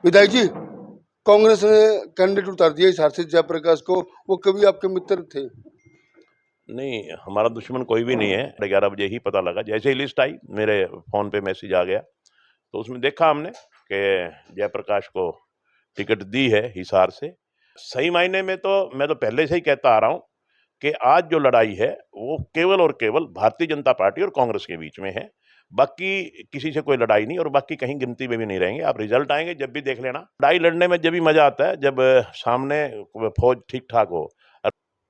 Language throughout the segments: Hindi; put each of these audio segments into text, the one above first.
विधायक जी, कांग्रेस ने कैंडिडेट उतार दिया हिसार से जयप्रकाश को। वो कभी आपके मित्र थे। नहीं, हमारा दुश्मन कोई भी नहीं है। 11 बजे ही पता लगा, जैसे ही लिस्ट आई मेरे फ़ोन पे मैसेज आ गया, तो उसमें देखा हमने कि जयप्रकाश को टिकट दी है हिसार से। सही मायने में तो मैं तो पहले से ही कहता आ रहा हूँ कि आज जो लड़ाई है वो केवल और केवल भारतीय जनता पार्टी और कांग्रेस के बीच में है। बाकी किसी से कोई लड़ाई नहीं, और बाकी कहीं गिनती में भी नहीं रहेंगे। आप रिजल्ट आएंगे जब भी देख लेना। लड़ाई लड़ने में जब भी मजा आता है जब सामने फौज ठीक ठाक हो।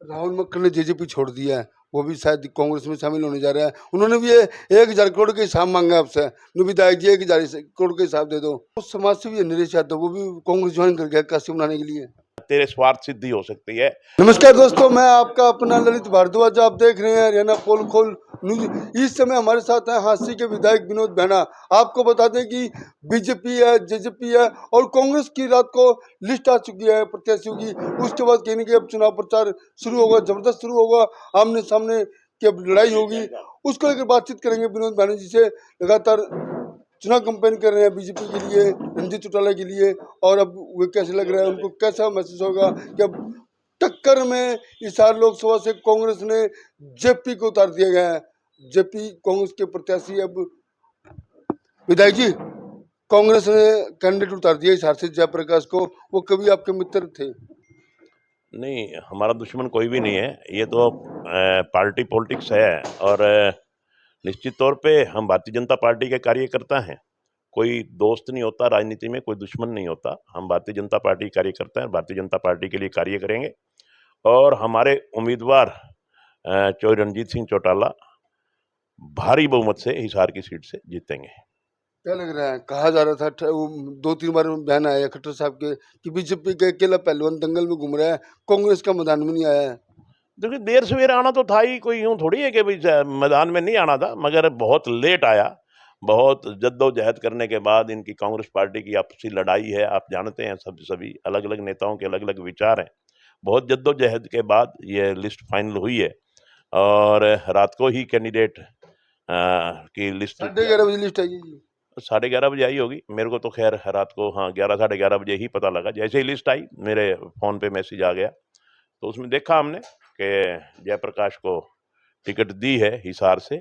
राहुल मक्खन ने जेजेपी छोड़ दिया है, वो भी शायद कांग्रेस में शामिल होने जा रहा है। उन्होंने भी ये 1,000 करोड़ के हिसाब मांगा आपसे। विधायक जी 1,000 करोड़ के हिसाब दे दो। उस समाज से भी है नरेश यादव, वो भी कांग्रेस ज्वाइन कर गया काशी बनाने के लिए। तेरे स्वार्थ सिद्धि हो सकती है। नमस्कार दोस्तों, मैं आपका अपना ललित भारद्वाज। आप देख रहे हैं हरियाणा पोल खोल न्यूज। इस समय हमारे साथ है हांसी के विधायक विनोद बैना। आपको बता दें कि बीजेपी है, जेजेपी है और कांग्रेस की रात को लिस्ट आ चुकी है प्रत्याशियों की। उसके बाद कहीं ना कहीं अब चुनाव प्रचार शुरू होगा, जबरदस्त शुरू होगा। आमने सामने की अब लड़ाई होगी, उसको लेकर बातचीत करेंगे विनोद बैना जी से। लगातार चुनाव कैंपेन कर रहे हैं बीजेपी के लिए, रणजीत चौटाला के लिए। और अब वे कैसे लग रहा है, उनको कैसा महसूस होगा कि अब टक्कर में हिसार लोकसभा से कांग्रेस ने जेपी को उतार दिया गया है। जेपी कांग्रेस के प्रत्याशी अब। विधायक जी, कांग्रेस ने कैंडिडेट उतार दिया हिसार से जयप्रकाश को। वो कभी आपके मित्र थे। नहीं, हमारा दुश्मन कोई भी नहीं है। ये तो पार्टी पॉलिटिक्स है, और निश्चित तौर पे हम भारतीय जनता पार्टी के कार्यकर्ता हैं। कोई दोस्त नहीं होता राजनीति में, कोई दुश्मन नहीं होता। हम भारतीय जनता पार्टी के कार्यकर्ता हैं, भारतीय जनता पार्टी के लिए कार्य करेंगे। और हमारे उम्मीदवार चौधरी रणजीत सिंह चौटाला भारी बहुमत से हिसार की सीट से जीतेंगे। क्या लग रहा है, कहा जा रहा था वो 2-3 बार बयान आया है खट्टर साहब के कि बीजेपी का अकेला पहलवान दंगल में घूम रहा है, कांग्रेस का मैदान में नहीं आया है। देखिए, देर सवेर आना तो था ही, कोई यूं थोड़ी है कि भाई मैदान में नहीं आना था, मगर बहुत लेट आया। बहुत जद्दोजहद करने के बाद इनकी कांग्रेस पार्टी की आपसी लड़ाई है, आप जानते हैं। सब सभी अलग अलग नेताओं के अलग अलग विचार हैं। बहुत जद्दोजहद के बाद ये लिस्ट फाइनल हुई है, और रात को ही कैंडिडेट की लिस्ट 11:30 बजे लिस्ट आई है जी। 11:30 बजे आई होगी। मेरे को तो खैर रात को, हाँ, 11 साढ़े 11 बजे ही पता लगा। जैसे ही लिस्ट आई मेरे फ़ोन पे मैसेज आ गया, तो उसमें देखा हमने कि जयप्रकाश को टिकट दी है हिसार से।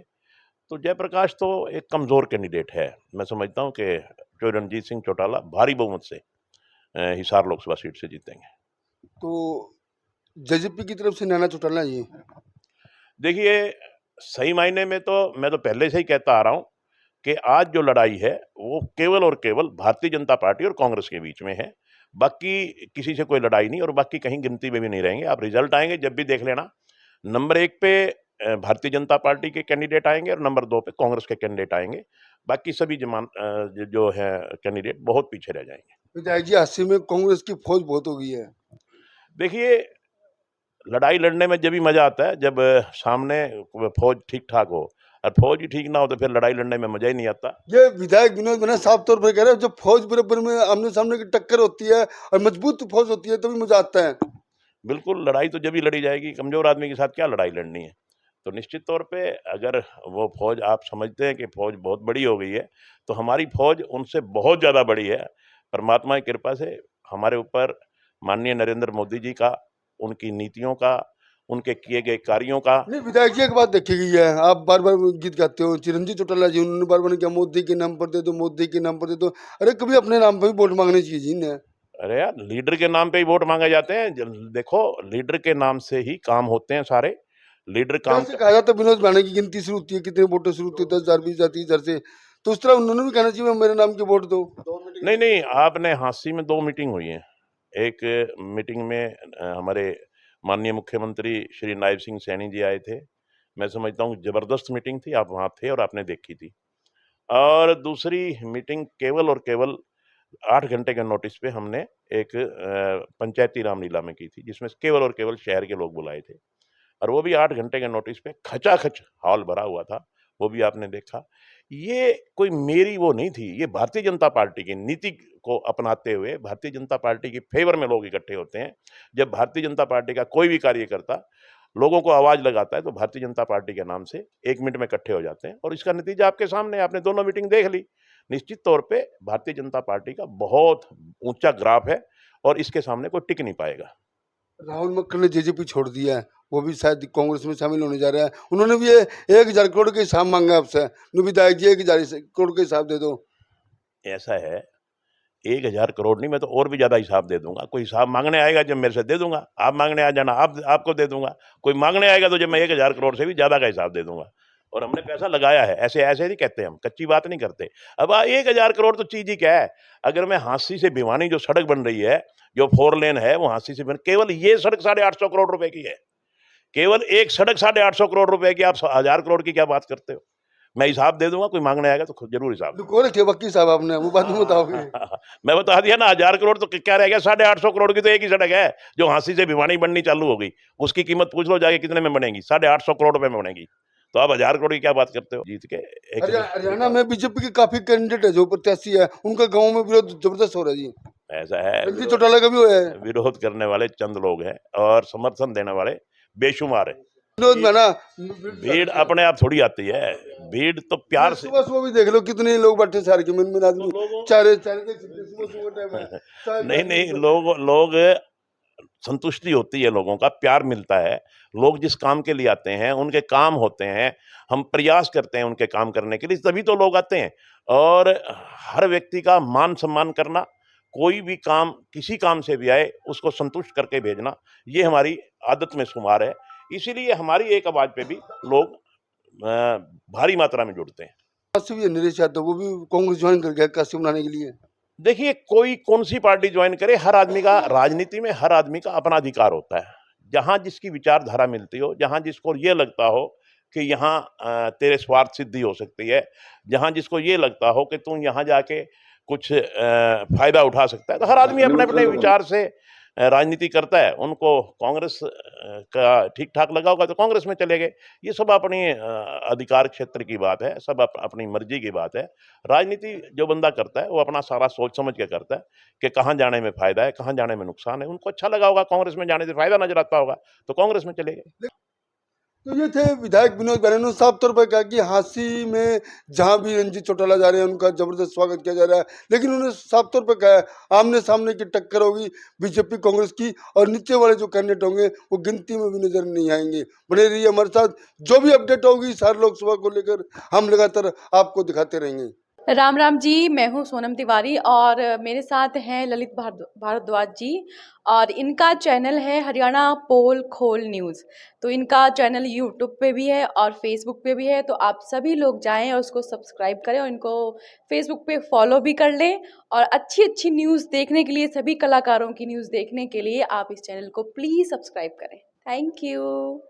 तो जयप्रकाश तो एक कमज़ोर कैंडिडेट है। मैं समझता हूँ कि जो रणजीत सिंह चौटाला भारी बहुमत से हिसार लोकसभा सीट से जीतेंगे। तो जेजेपी की तरफ से नैना चौटाला जी। देखिए, सही मायने में तो मैं तो पहले से ही कहता आ रहा हूँ कि आज जो लड़ाई है वो केवल और केवल भारतीय जनता पार्टी और कांग्रेस के बीच में है। बाकी किसी से कोई लड़ाई नहीं, और बाकी कहीं गिनती में भी नहीं रहेंगे। आप रिजल्ट आएंगे जब भी देख लेना। नंबर 1 पे भारतीय जनता पार्टी के कैंडिडेट आएंगे, और नंबर 2 पे कांग्रेस के कैंडिडेट आएंगे। बाकी सभी जो है कैंडिडेट बहुत पीछे रह जाएंगे। विधायक जी, 80 में कांग्रेस की फौज बहुत हो गई है। देखिए, लड़ाई लड़ने में जब भी मजा आता है जब सामने फौज ठीक ठाक हो। और फौज ही ठीक ना हो तो फिर लड़ाई लड़ने में मजा ही नहीं आता। ये विधायक विनोद बैना साफ तौर पर कह रहे हैं, जब फौज बराबर में आमने सामने की टक्कर होती है और मजबूत फौज होती है तभी मजा आता है। बिल्कुल, लड़ाई तो जब ही लड़ी जाएगी। कमज़ोर आदमी के साथ क्या लड़ाई लड़नी है? तो निश्चित तौर पे अगर वो फ़ौज, आप समझते हैं कि फ़ौज बहुत बड़ी हो गई है, तो हमारी फ़ौज उनसे बहुत ज़्यादा बड़ी है। परमात्मा की कृपा से हमारे ऊपर माननीय नरेंद्र मोदी जी का, उनकी नीतियों का, उनके किए गए कार्यों का। नहीं विधायक जी, एक बात देखी गई है, आप बार बार गीत गाते हो चिरंजीव चौटाला जी, उन्होंने बार बार क्या मोदी के नाम पर दे दो, मोदी के नाम पर दे दो। अरे कभी अपने नाम पर भी वोट मांगने चाहिए जी ने। अरे यार, लीडर के नाम पे ही वोट माँगे जाते हैं। देखो, लीडर के नाम से ही काम होते हैं सारे। लीडर काम कैसे कहा जाता है विनोद बैना की गिनती शुरू होती है, कितने वोटों शुरू होती है, 10,000 20,000 30,000 से। तो उस तरह उन्होंने भी कहना चाहिए मेरे नाम के वोट दो। नहीं, नहीं, आपने हांसी में 2 मीटिंग हुई हैं। एक मीटिंग में हमारे माननीय मुख्यमंत्री श्री नायब सिंह सैनी जी आए थे। मैं समझता हूँ ज़बरदस्त मीटिंग थी, आप वहाँ थे और आपने देखी थी। और दूसरी मीटिंग केवल और केवल 8 घंटे के नोटिस पे हमने एक पंचायती रामलीला में की थी, जिसमें केवल और केवल शहर के लोग बुलाए थे। और वो भी 8 घंटे के नोटिस पे खचाखच हॉल भरा हुआ था, वो भी आपने देखा। ये कोई मेरी वो नहीं थी, ये भारतीय जनता पार्टी की नीति को अपनाते हुए भारतीय जनता पार्टी के फ़ेवर में लोग इकट्ठे होते हैं। जब भारतीय जनता पार्टी का कोई भी कार्यकर्ता लोगों को आवाज़ लगाता है, तो भारतीय जनता पार्टी के नाम से 1 मिनट में इकट्ठे हो जाते हैं, और इसका नतीजा आपके सामने है, आपने दोनों मीटिंग देख ली। निश्चित तौर पे भारतीय जनता पार्टी का बहुत ऊंचा ग्राफ है और इसके सामने कोई टिक नहीं पाएगा। राहुल मक्खन ने जेजेपी छोड़ दिया है, वो भी शायद कांग्रेस में शामिल होने जा रहा है। उन्होंने भी ये 1,000 करोड़ के हिसाब मांगा आपसे, विधायक जी 1,000 करोड़ के हिसाब दे दो। ऐसा है, 1,000 करोड़ नहीं, मैं तो और भी ज़्यादा हिसाब दे दूँगा। कोई हिसाब माँगने आएगा जब मेरे से दे दूँगा, आप माँगने आ जाना, आपको दे दूँगा। कोई माँगने आएगा तो जब मैं 1,000 करोड़ से भी ज़्यादा का हिसाब दे दूँगा और हमने पैसा लगाया है, ऐसे नहीं कहते हम, कच्ची बात नहीं करते। अब 1,000 करोड़ तो चीज़ ही क्या है? अगर मैं हांसी से भिवानी जो सड़क बन रही है, जो 4 लेन है, वो हांसी से केवल ये सड़क 850 करोड़ रुपए की है। केवल एक सड़क 850 करोड़ रुपए की, आप 1,000 करोड़ की क्या बात करते हो? मैं हिसाब दे दूँगा, कोई माँगने आएगा तो खुद ज़रूर हिसाब लुको रखे वकील साहब आपने, वो बाद में बताओगे। मैं बता दिया ना, 1,000 करोड़ तो क्या रह गया? 850 करोड़ की तो एक ही सड़क है जो हांसी से भिवानी बननी चालू हो गई। उसकी कीमत पूछ लो जाके कितने में बनेगी? 850 करोड़ रुपए में बनेगी। तो आप 1,000 करोड़ की क्या बात करते हो? जीत के हरियाणा में बीजेपी के काफी कैंडिडेट है जो प्रत्याशी है, उनका गाँव में विरोध जबरदस्त हो रहा है जी। ऐसा है, रणजीत चौटाला का भी हुआ है। विरोध करने वाले चंद लोग हैं और समर्थन देने वाले बेशुमार हैं। विनोद में ना भीड़ अपने आप थोड़ी आती है, भीड़ तो प्यार से। सुबह सुबह भी देख लो कितने लोग बैठे शहर के में आदमी, चारे चारे देख सकते हैं, सुबह टाइम है। नहीं, लोग संतुष्टि होती है, लोगों का प्यार मिलता है। लोग जिस काम के लिए आते हैं, उनके काम होते हैं, हम प्रयास करते हैं उनके काम करने के लिए, तभी तो लोग आते हैं। और हर व्यक्ति का मान सम्मान करना, कोई भी काम किसी काम से भी आए उसको संतुष्ट करके भेजना, ये हमारी आदत में शुमार है। इसीलिए हमारी एक आवाज पे भी लोग भारी मात्रा में जुड़ते हैं। काशी भी है नरेश यादव, वो भी कांग्रेस ज्वाइन कर गया काशी बनाने के लिए। देखिए, कोई कौन सी पार्टी ज्वाइन करे, हर आदमी का राजनीति में हर आदमी का अपना अधिकार होता है। जहां जिसकी विचारधारा मिलती हो, जहां जिसको ये लगता हो कि यहाँ तेरे स्वार्थ सिद्धि हो सकती है, जहां जिसको ये लगता हो कि तुम यहाँ जाके कुछ फायदा उठा सकता है, तो हर आदमी अपने अपने विचार से राजनीति करता है। उनको कांग्रेस का ठीक ठाक लगा होगा तो कांग्रेस में चले गए। ये सब अपनी अधिकार क्षेत्र की बात है, सब अपनी मर्जी की बात है। राजनीति जो बंदा करता है वो अपना सारा सोच समझ के करता है कि कहाँ जाने में फायदा है, कहाँ जाने में नुकसान है। उनको अच्छा लगा होगा, कांग्रेस में जाने से फायदा नजर आता होगा तो कांग्रेस में चले गए। तो ये थे विधायक विनोद बैनर्जी ने साफ तौर पर कहा कि हांसी में जहां भी रणजीत चौटाला जा रहे हैं उनका जबरदस्त स्वागत किया जा रहा है, लेकिन उन्होंने साफ तौर पर कहा है आमने सामने की टक्कर होगी बीजेपी कांग्रेस की, और नीचे वाले जो कैंडिडेट होंगे वो गिनती में भी नजर नहीं आएंगे। बने रहिए हमारे साथ, जो भी अपडेट होगी सारे लोकसभा को लेकर हम लगातार आपको दिखाते रहेंगे। राम राम जी, मैं हूँ सोनम तिवारी और मेरे साथ हैं ललित भारद्वाज जी, और इनका चैनल है हरियाणा पोल खोल न्यूज़। तो इनका चैनल यूट्यूब पे भी है और फेसबुक पे भी है, तो आप सभी लोग जाएं और उसको सब्सक्राइब करें और इनको फेसबुक पे फॉलो भी कर लें। और अच्छी अच्छी न्यूज़ देखने के लिए, सभी कलाकारों की न्यूज़ देखने के लिए आप इस चैनल को प्लीज़ सब्सक्राइब करें। Thank you.